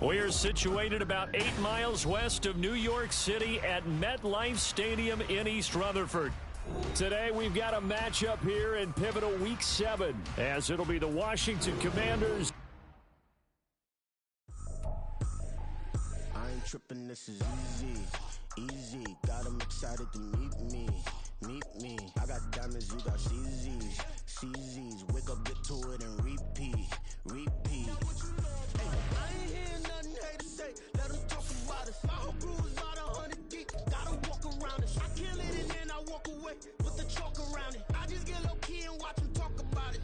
We're situated about 8 miles west of New York City at MetLife Stadium in East Rutherford. Today we've got a matchup here in pivotal Week 7, as it'll be the Washington Commanders. I ain't tripping, this is easy. Got them excited to meet me. I got diamonds, you got CZs. Wake up, get to it, and repeat. Hey, I ain't hearing nothing haters say. Let them talk about us. My whole crew is about 100 deep. Gotta walk around us. I kill it and then I walk away with the chalk around it. I just get low key and watch them talk about it.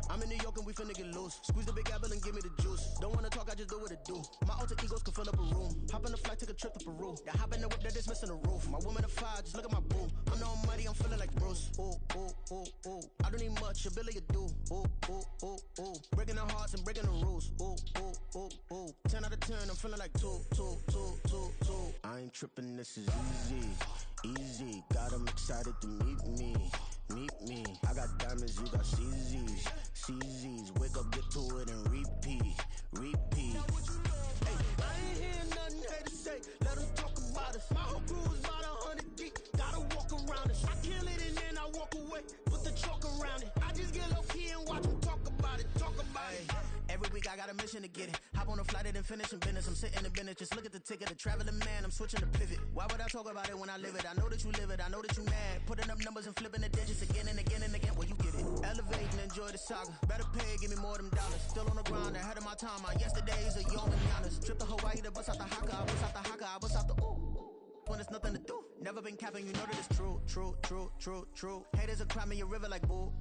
I'm in New York and we finna get loose. Squeeze the big apple and give me the juice. Don't wanna talk, I just do what it do. My alter egos can fill up a room. Hop on the flight, take a trip to Peru. Yeah, hop in the whip that is missing the roof. My woman a fire, just look at my boo. I'm the almighty, I'm feeling like Bruce. Ooh. I don't need much, ability to do. Ooh. Breaking the hearts and breaking the rules. Ooh. 10 out of 10, I'm feeling like two. I ain't tripping, this is easy. Got them excited to meet me. I got diamonds, you got CZs. Wake up, get to it, and repeat. Hey, I ain't hearing nothing haters say. Let them talk about us. My whole crew is about 100 deep. Gotta walk around us. I kill it and then I walk away with the chalk around it. I just get low key and watch them talk about it. Every week I got a mission to get it. Hop on a flight and then finish in business. I'm sitting in business, just look at the ticket. The traveling man, I'm switching to pivot. Why would I talk about it when I live it? I know that you live it, I know that you mad. Putting up numbers and flipping the digits again and again. Well, you get it. Elevate and enjoy the saga. Better pay, give me more them dollars. Still on the grind, ahead of my time. My yesterday's a yo mananas. Trip to Hawaii to bust out the haka. I bust out the ooh. When there's nothing to do. Never been capping, you know that it's true. Haters will cry me a river like boo.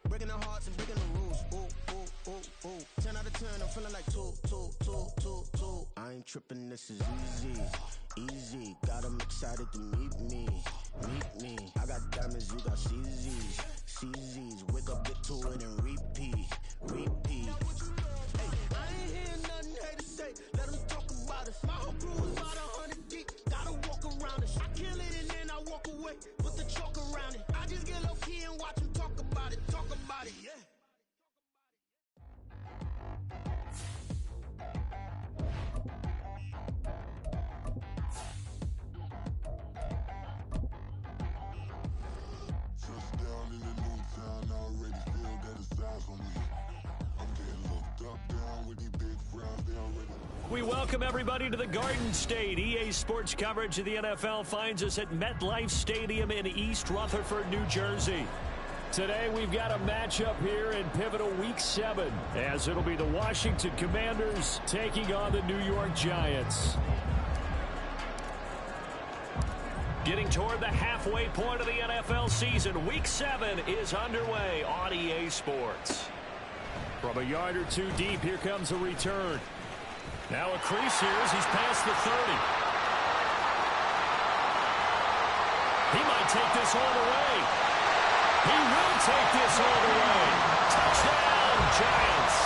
Breaking their hearts and breaking the rules. Ooh. 10 out of 10, I'm feeling like two. I ain't tripping, this is easy. Got them excited to meet me. I got diamonds, you got CZs. Wake up, get to it, and repeat. Hey, I ain't hearing nothing haters say. Let them talk about us. My whole crew is about 100 deep. Gotta walk around us. I kill it and then I walk away with the chalk around it. I just get low key and watch them talk about it. Yeah. Touchdown in the new town, I already feel that it's eyes on me. I'm getting looked up, down with these big frowns, they already. We welcome everybody to the Garden State. EA Sports coverage of the NFL finds us at MetLife Stadium in East Rutherford, New Jersey. Today we've got a matchup here in pivotal Week 7, as it'll be the Washington Commanders taking on the New York Giants. Getting toward the halfway point of the NFL season, Week 7 is underway on EA Sports. From a yard or two deep, here comes a return. Now a crease here as he's past the 30. He might take this all the way. He will take this all the way. Touchdown, Giants.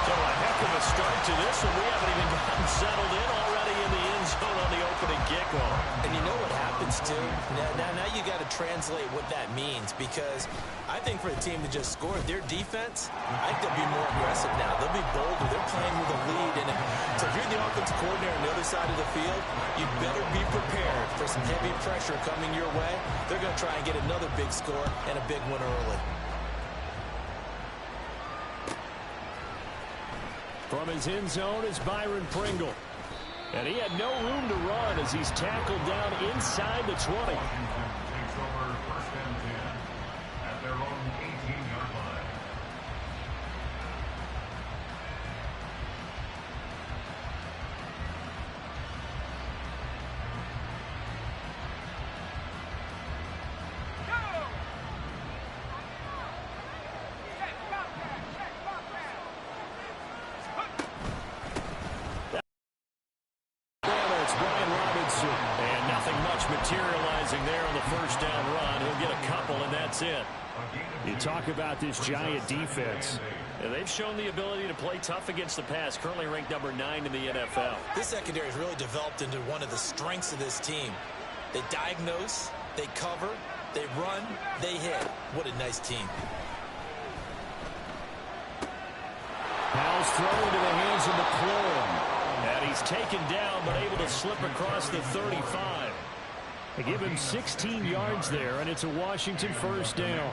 So a heck of a start to this one. We haven't even gotten settled in already in the end zone on the opening kickoff. And you know what happens, too? Now you got to translate what that means, because I think for the team to just score, their defense, I think they'll be more aggressive now. They'll be bolder. They're playing with a lead. And so if you're the offensive coordinator on the other side of the field, you better be prepared for some heavy pressure coming your way. They're going to try and get another big score and a big one early. From his end zone is Byron Pringle. And he had no room to run as he's tackled down inside the 20. Washington takes over first and 10 at their own 18-yard line. And nothing much materializing there on the first down run. He'll get a couple, and that's it. You talk about this Giant defense. They've shown the ability to play tough against the pass, currently ranked number 9 in the NFL. This secondary has really developed into one of the strengths of this team. They diagnose, they cover, they run, they hit. What a nice team. Howell's throw into the hands of McLaurin. And he's taken down, but able to slip across the 35. They give him 16 yards there, and it's a Washington first down.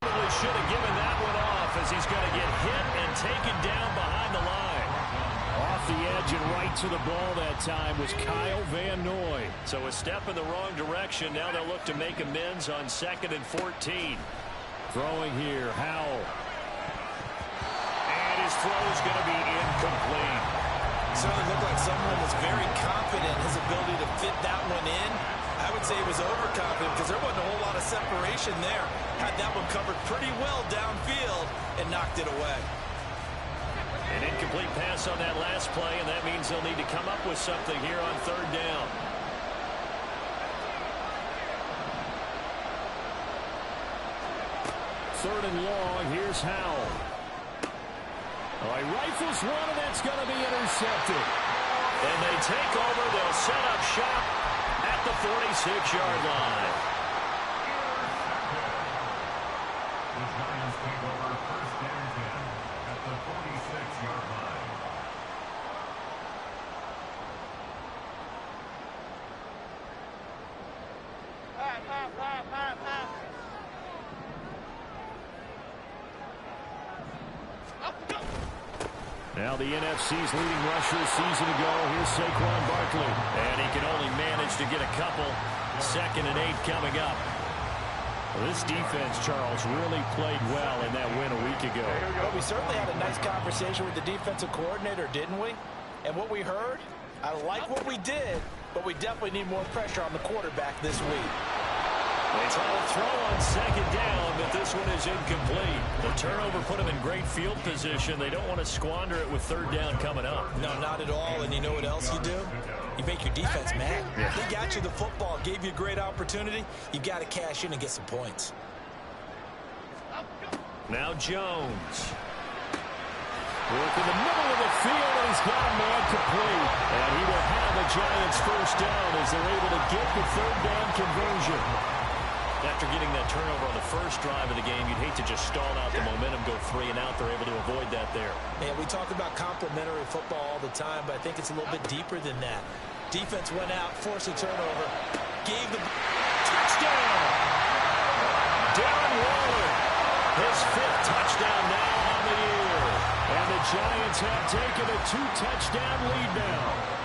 Probably should have given that one off, as he's going to get hit and taken down behind the line. Off the edge and right to the ball that time was Kyle Van Noy. So a step in the wrong direction. Now they'll look to make amends on 2nd and 14. Throwing here, Howell. And his throw is going to be incomplete. Certainly looked like someone was very confident in his ability to fit that one in. I would say he was overconfident because there wasn't a whole lot of separation there. Had that one covered pretty well downfield and knocked it away. An incomplete pass on that last play, and that means they'll need to come up with something here on 3rd down. Third and long, here's Howell. Oh, he rifles one, and that's going to be intercepted. And they take over. They'll set up shop at the 46-yard line. The Giants take over 1st and 10 at the 46-yard line. Now the NFC's leading rusher a season ago. Here's Saquon Barkley. And he can only manage to get a couple. 2nd and 8 coming up. Well, this defense, Charles, really played well in that win a week ago. Well, we certainly had a nice conversation with the defensive coordinator, didn't we? And what we heard, I like what we did, but we definitely need more pressure on the quarterback this week. They try to throw on 2nd down, but this one is incomplete. The turnover put them in great field position. They don't want to squander it with 3rd down coming up. No, not at all. And you know what else you do? You make your defense mad. Yeah. They got you the football, gave you a great opportunity. You got to cash in and get some points. Now Jones. Work in the middle of the field, and he's got a man complete. And he will have the Giants first down as they're able to get the 3rd down conversion. After getting that turnover on the first drive of the game, you'd hate to just stall out the momentum, go 3 and out. They're able to avoid that there. Yeah, we talk about complementary football all the time, but I think it's a little bit deeper than that. Defense went out, forced a turnover, gave the Touchdown! Darren Waller, his 5th touchdown now on the year. And the Giants have taken a 2-touchdown lead now.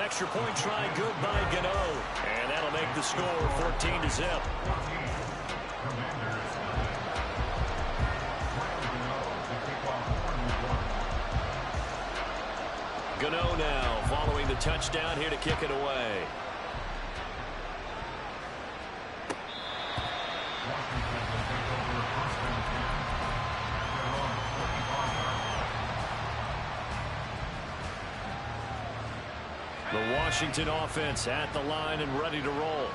Extra point try good by Gano. And that'll make the score 14-0. Gano now following the touchdown here to kick it away. The Washington offense at the line and ready to roll.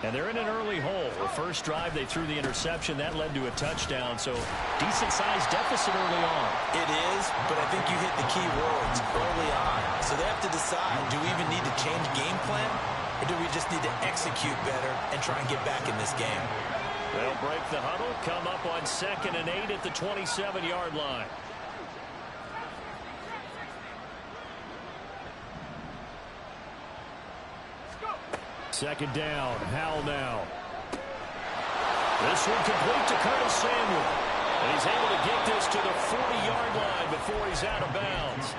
And they're in an early hole. The first drive, they threw the interception. That led to a touchdown, so decent-sized deficit early on. It is, but I think you hit the key words early on. So they have to decide, do we even need to change game plan, or do we just need to execute better and try and get back in this game? They'll break the huddle, come up on 2nd and 8 at the 27-yard line. Second down, Howell now. This one complete to Curtis Samuel. And he's able to get this to the 40-yard line before he's out of bounds.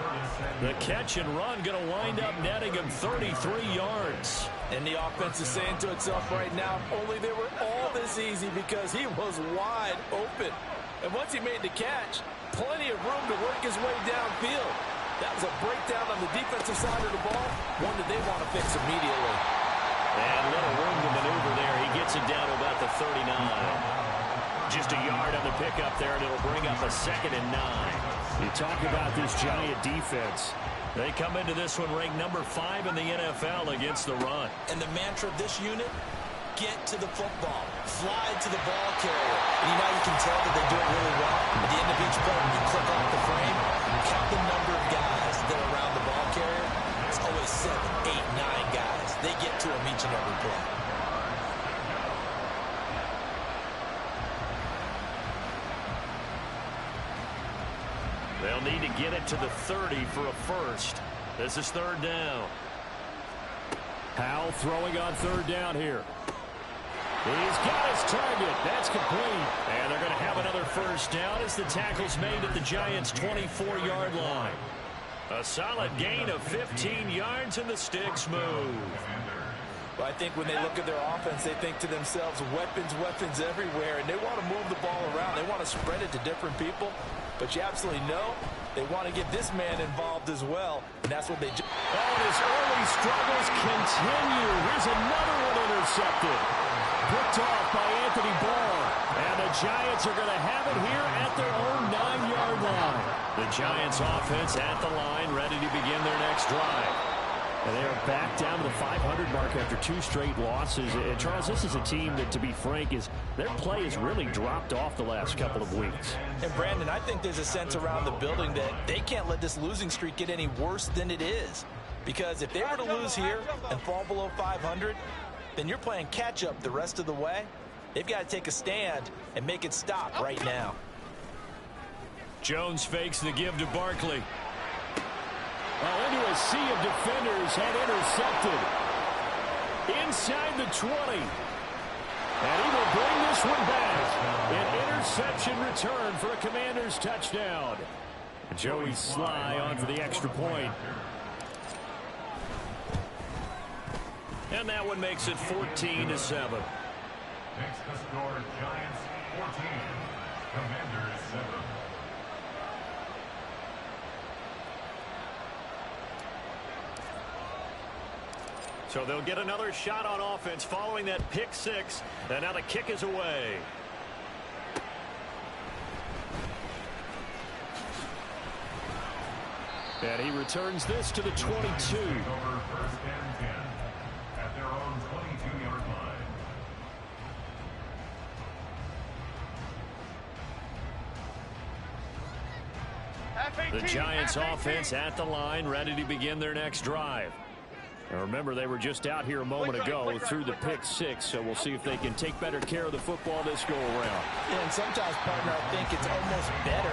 The catch and run going to wind up netting him 33 yards. And the offense is saying to itself right now, only they were all this easy because he was wide open. And once he made the catch, plenty of room to work his way downfield. That was a breakdown on the defensive side of the ball, one that they want to fix immediately. And little room to maneuver there. He gets it down to about the 39. Just a yard on the pickup there, and it'll bring up a 2nd and 9. You talk about this Giant defense. They come into this one ranked number 5 in the NFL against the run. And the mantra of this unit, get to the football. Fly to the ball carrier. And you know you can tell that they do it really well. At the end of each play, when you click off the frame, count the number of guys that are around the ball carrier. It's always 7, 8, 9 guys. They get to him each and every play. get it to the 30 for a first. This is third down. Howell throwing on third down here. He's got his target. That's complete. And they're going to have another first down as the tackle's made at the Giants' 24-yard line. A solid gain of 15 yards and the sticks move. Well, I think when they look at their offense, they think to themselves, weapons everywhere, and they want to move the ball around. They want to spread it to different people, but you absolutely know they want to get this man involved as well, and that's what they do. Oh, and his early struggles continue. Here's another one intercepted. Picked off by Anthony Barr. And the Giants are going to have it here at their own 9-yard line. The Giants offense at the line, ready to begin their next drive. And they are back down to the 500 mark after 2 straight losses. And Charles, this is a team that, to be frank, their play has really dropped off the last couple of weeks. And Brandon, I think there's a sense around the building that they can't let this losing streak get any worse than it is. Because if they were to lose here and fall below 500, then you're playing catch-up the rest of the way. They've got to take a stand and make it stop right now. Jones fakes the give to Barkley. Oh, into a sea of defenders and intercepted. Inside the 20. And he will bring this one back. An interception return for a Commanders touchdown. Joey Sly on for the extra point. And that one makes it 14-7. Makes the score Giants 14, Commanders 7. So they'll get another shot on offense following that pick six. And now the kick is away. And he returns this to the 22. Over first and 10 at their own 22-yard line. The Giants offense at the line, ready to begin their next drive. Now remember, they were just out here a moment ago through the pick six, so we'll see if they can take better care of the football this go around. Yeah, and sometimes, partner, I think it's almost better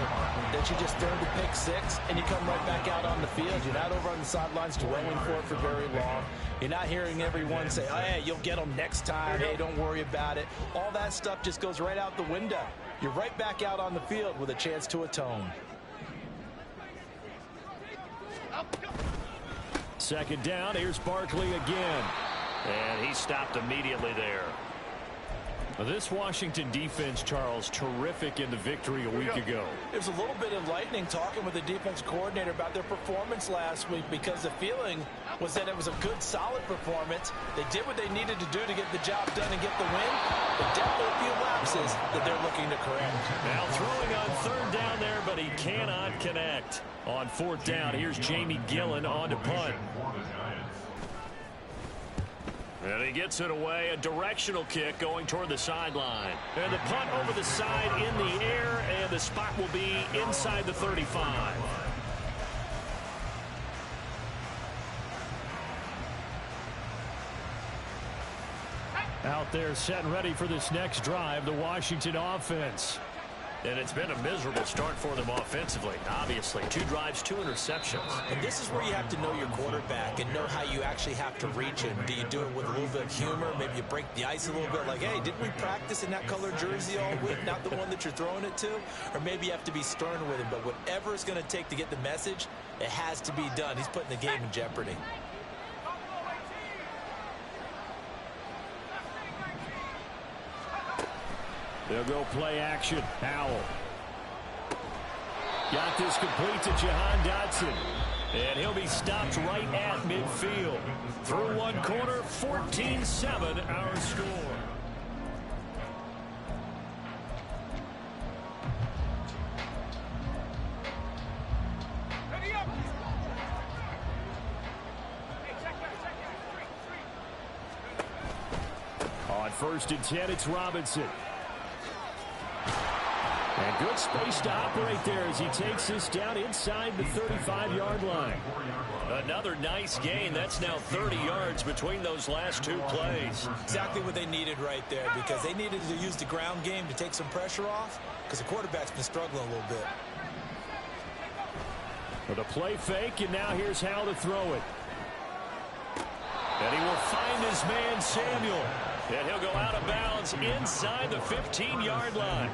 that you just throw the pick six and you come right back out on the field. You're not over on the sidelines dwelling for very long. You're not hearing everyone say, oh, hey, you'll get them next time. Hey, don't worry about it. All that stuff just goes right out the window. You're right back out on the field with a chance to atone. Second down, here's Barkley again. And he stopped immediately there. This Washington defense, Charles, terrific in the victory a week ago. It was a little bit enlightening talking with the defense coordinator about their performance last week, because the feeling was that it was a good, solid performance. They did what they needed to do to get the job done and get the win, but definitely a few lapses that they're looking to correct. Now throwing on third down there, but he cannot connect. On fourth down, here's Jamie Gillen on to punt. And he gets it away, a directional kick going toward the sideline. And the punt over the side in the air, and the spot will be inside the 35. Out there set and ready for this next drive, the Washington offense. And it's been a miserable start for them offensively, obviously. 2 drives, 2 interceptions. And this is where you have to know your quarterback and know how you actually have to reach him. Do you do it with a little bit of humor? Maybe you break the ice a little bit, like, hey, didn't we practice in that color jersey all week, not the one that you're throwing it to? Or maybe you have to be stern with him. But whatever it's going to take to get the message, it has to be done. He's putting the game in jeopardy. They'll go play action. Howell. Got this complete to Jahan Dotson. And he'll be stopped right at midfield. Through one quarter, 14-7 our score. On first and 10, it's Robinson. And good space to operate there as he takes this down inside the 35-yard line. Another nice gain. That's now 30 yards between those last 2 plays. Exactly what they needed right there, because they needed to use the ground game to take some pressure off, because the quarterback's been struggling a little bit. The play fake, and now here's how to throw it. And he will find his man, Samuel. And he'll go out of bounds inside the 15-yard line.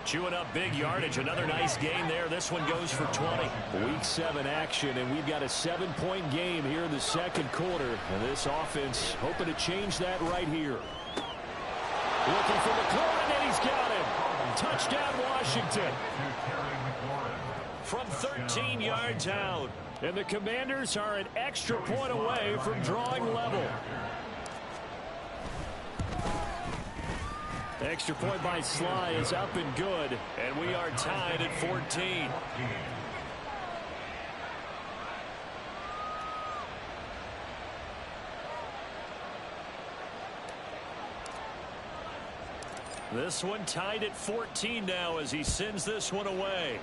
Chewing up big yardage. Another nice gain there. This one goes for 20. Week 7 action, and we've got a 7-point game here in the second quarter. And this offense hoping to change that right here. Looking for McLaurin, and he's got him. Touchdown, Washington. From 13 yards out. And the Commanders are an extra point away from drawing level. Extra point by Sly is up and good. And we are tied at 14. This one tied at 14 now as he sends this one away.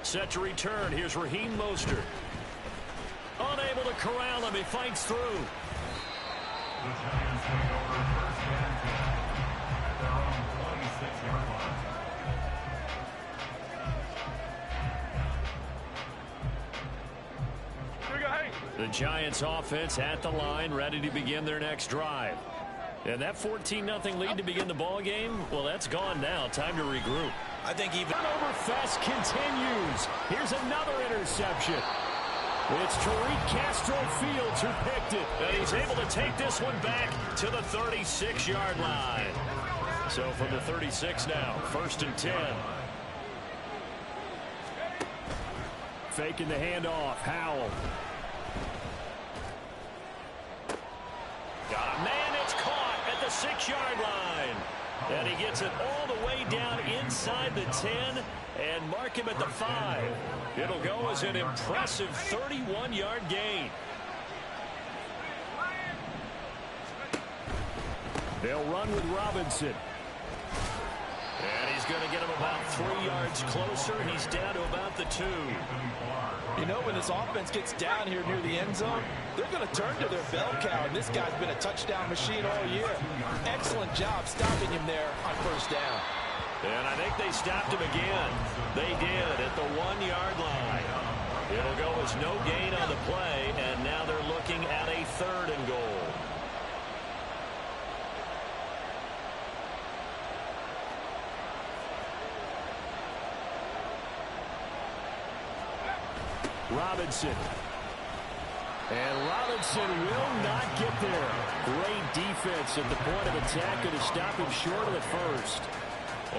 Set to return. Here's Raheem Mostert. Unable to corral him. He fights through. The Giants take over first and 10 at their own 26-yard line. The Giants offense at the line, ready to begin their next drive. And that 14-0 lead to begin the ball game, well, that's gone now. Time to regroup. I think even Turnover fest continues. Here's another interception. It's Tariq Castro Fields who picked it. And he's able to take this one back to the 36-yard line. So from the 36 now, 1st and 10. Faking the handoff. Howell. Got a man. It's caught at the 6-yard line. And he gets it all the way down inside the 10 and mark him at the 5. It'll go as an impressive 31-yard gain. They'll run with Robinson. And he's going to get him about 3 yards closer. He's down to about the 2. You know, when this offense gets down here near the end zone, they're going to turn to their bell cow, and this guy's been a touchdown machine all year. Excellent job stopping him there on 1st down. And I think they stopped him again. They did at the 1-yard line. It'll go as no gain on the play, and now they're looking at a 3rd and goal. Robinson. And Robinson will not get there. Great defense at the point of attack to stop him short of the 1st.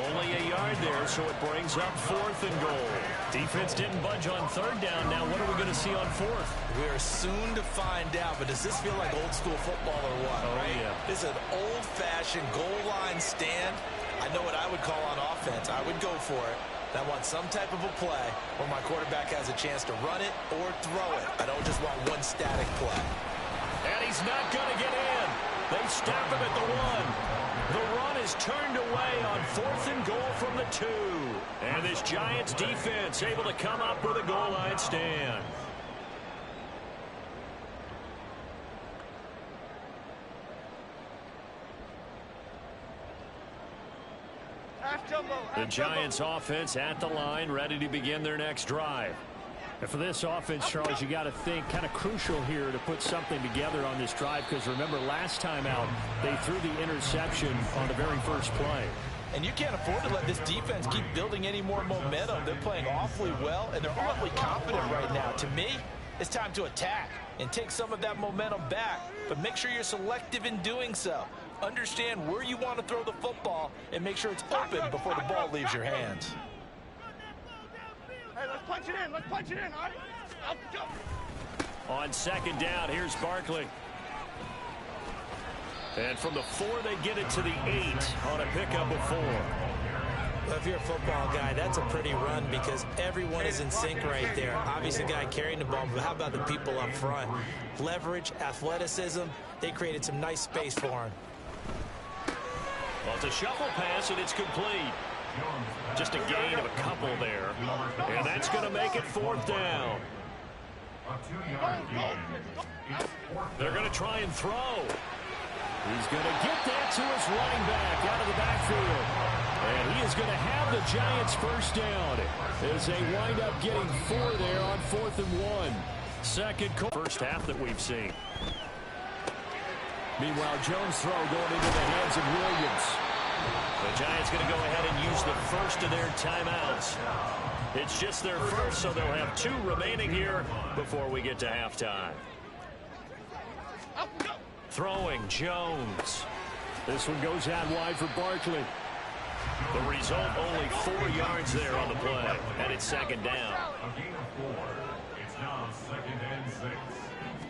Only a yard there, so it brings up 4th and goal. Defense didn't budge on 3rd down. Now what are we going to see on 4th? We are soon to find out, but does this feel like old school football or what? Oh, right? yeah. This is an old-fashioned goal line stand. I know what I would call on offense. I would go for it. I want some type of a play where my quarterback has a chance to run it or throw it. I don't just want one static play. And he's not going to get in. They stop him at the 1. The run is turned away on 4th and goal from the 2. And this Giants defense able to come up with a goal line stand. The Giants offense at the line, ready to begin their next drive. And for this offense, Charles, you got to think kind of crucial here to put something together on this drive, because remember last time out they threw the interception on the very first play. And you can't afford to let this defense keep building any more momentum. They're playing awfully well, and they're awfully confident right now. To me, it's time to attack and take some of that momentum back, but make sure you're selective in doing so. Understand where you want to throw the football and make sure it's open before the ball leaves your hands. Hey, let's punch it in. Let's punch it in, all right? Go. On 2nd down, here's Barkley. And from the 4, they get it to the 8 on a pickup of 4. Well, if you're a football guy, that's a pretty run because everyone is in sync right there. Obviously, the guy carrying the ball, but how about the people up front? Leverage, athleticism, they created some nice space for him. Well, it's a shuffle pass, and it's complete. Just a gain of a couple there. And that's going to make it 4th down. They're going to try and throw. He's going to get that to his running back out of the backfield. And he is going to have the Giants first down as they wind up getting 4 there on 4th and 1. Second first half that we've seen. Meanwhile, Jones' throw going into the hands of Williams. The Giants going to go ahead and use the first of their timeouts. It's just their first, so they'll have 2 remaining here before we get to halftime. Throwing Jones. This one goes out wide for Barkley. The result, only 4 yards there on the play, and it's second down. A gain of 4. It's now 2nd and 6.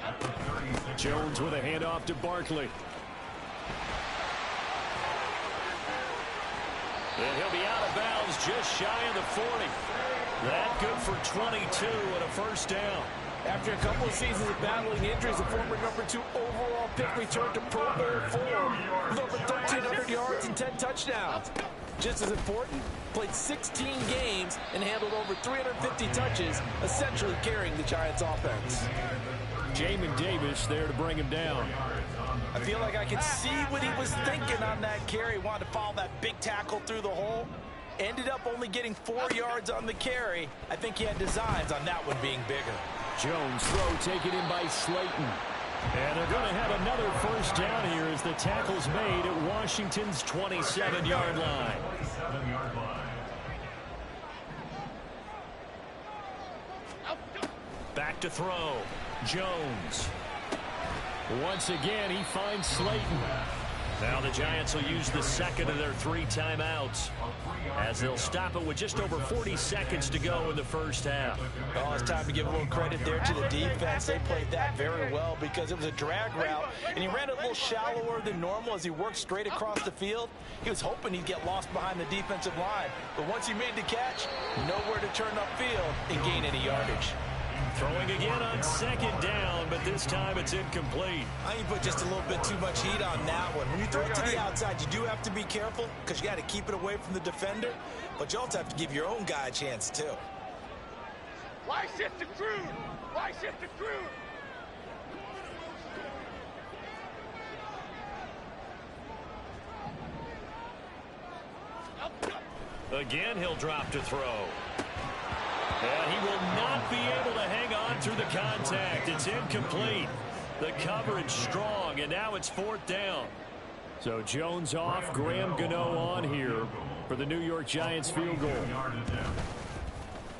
At the 36. Jones with a handoff to Barkley. And he'll be out of bounds just shy of the 40. That good for 22 and a first down. After a couple of seasons of battling injuries, the former number 2 overall pick returned to Pro Bowl form with over 1,300 yards and 10 touchdowns. Just as important, played 16 games and handled over 350 touches, essentially carrying the Giants' offense. Jamin Davis there to bring him down. I feel like I can see what he was thinking on that carry. Wanted to follow that big tackle through the hole. Ended up only getting 4 yards on the carry. I think he had designs on that one being bigger. Jones throw taken in by Slayton. And they're going to have another first down here as the tackle's made at Washington's 27-yard line. 27-yard line. Back to throw. Jones. Once again, he finds Slayton. Now the Giants will use the second of their 3 timeouts as they'll stop it with just over 40 seconds to go in the first half. Oh, it's time to give a little credit there to the defense. They played that very well because it was a drag route, and he ran it a little shallower than normal as he worked straight across the field. He was hoping he'd get lost behind the defensive line, but once he made the catch, nowhere to turn upfield and gain any yardage. Throwing again on second down, but this time it's incomplete. I think you put just a little bit too much heat on that one. When you throw it to the outside, you do have to be careful because you got to keep it away from the defender, but you also have to give your own guy a chance too. Why shift the crew? Why shift the crew? Again, he'll drop to throw. And he will not be able to hang on through the contact. It's incomplete. The coverage strong, and now it's 4th down. So Jones off, Graham Gano on here for the New York Giants field goal.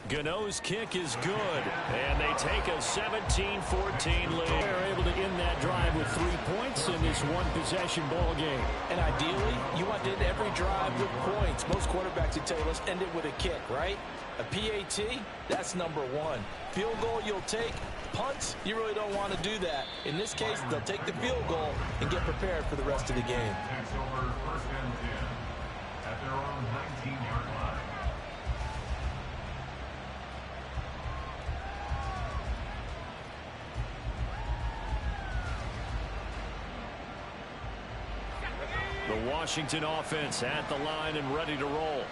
Gano's kick is good, and they take a 17-14 lead. They're able to end that drive with 3 points in this one-possession ball game. And ideally, you want to end every drive with points. Most quarterbacks would tell you, let's end it with a kick, right? A PAT, that's number 1. Field goal you'll take. Punts, you really don't want to do that. In this case, they'll take the field goal and get prepared for the rest of the game. Takes over 1st and 10 at their own 19-yard line. The Washington offense at the line and ready to roll.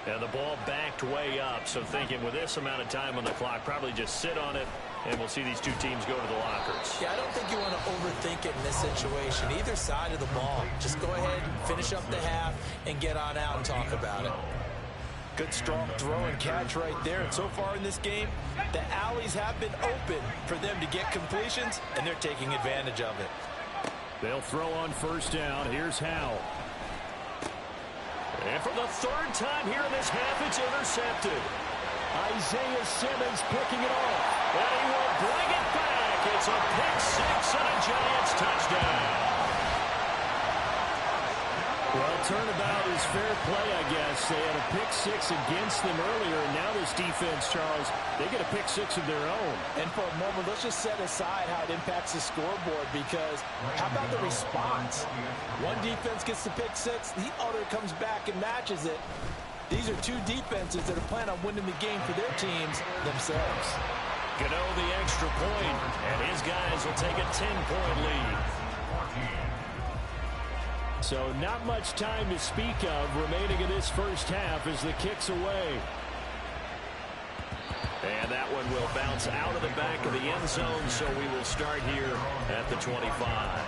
And the ball backed way up, so thinking with this amount of time on the clock, probably just sit on it, and we'll see these 2 teams go to the lockers. Yeah, I don't think you want to overthink it in this situation. Either side of the ball. Just go ahead, finish up the half, and get on out and talk about it. Good strong throw and catch right there. And so far in this game, the alleys have been open for them to get completions, and they're taking advantage of it. They'll throw on first down. Here's Howell. And for the 3rd time here in this half, it's intercepted. Isaiah Simmons picking it off. And he will bring it back. It's a pick-6 and a Giants touchdown. Well, turnabout is fair play, I guess. They had a pick-6 against them earlier, and now this defense, Charles, they get a pick-6 of their own. And for a moment, let's just set aside how it impacts the scoreboard, because how about the response? One defense gets the pick-6, the other comes back and matches it. These are 2 defenses that are planning on winning the game for their teams themselves. Gano the extra point, and his guys will take a 10-point lead. So not much time to speak of remaining in this first half as the kick's away. And that one will bounce out of the back of the end zone, so we will start here at the 25.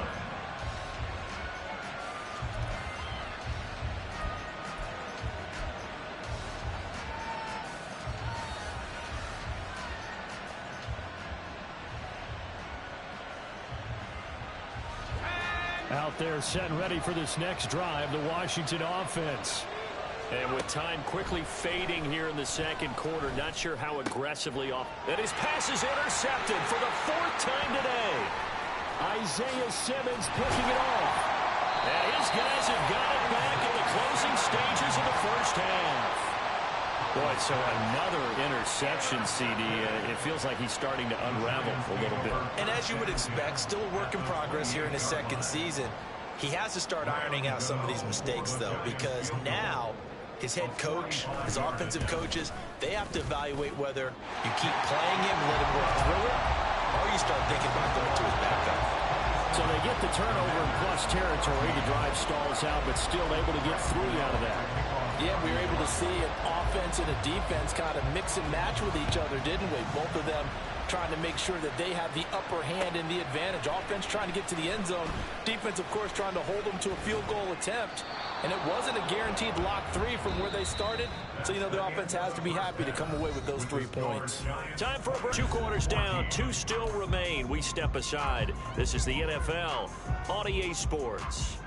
out there setting ready for this next drive, the Washington offense. And with time quickly fading here in the second quarter, not sure how aggressively off. And his pass is intercepted for the 4th time today. Isaiah Simmons picking it off. And his guys have got it back in the closing stages of the first half. Boy, so another interception, CD. It feels like he's starting to unravel a little bit. And as you would expect, still a work in progress here in his second season. He has to start ironing out some of these mistakes, though, because now his head coach, his offensive coaches, they have to evaluate whether you keep playing him, let him work through it, or you start thinking about going to his backup. So they get the turnover in plus territory. The drive stalls out, but still able to get 3 out of that. Yeah, we were able to see an offense and a defense kind of mix and match with each other, didn't we? Both of them trying to make sure that they have the upper hand and the advantage. Offense trying to get to the end zone. Defense, of course, trying to hold them to a field goal attempt. And it wasn't a guaranteed lock 3 from where they started. So, the offense has to be happy to come away with those 3 points. Time for a break. 2 quarters down. 2 still remain. We step aside. This is the NFL on EA Sports.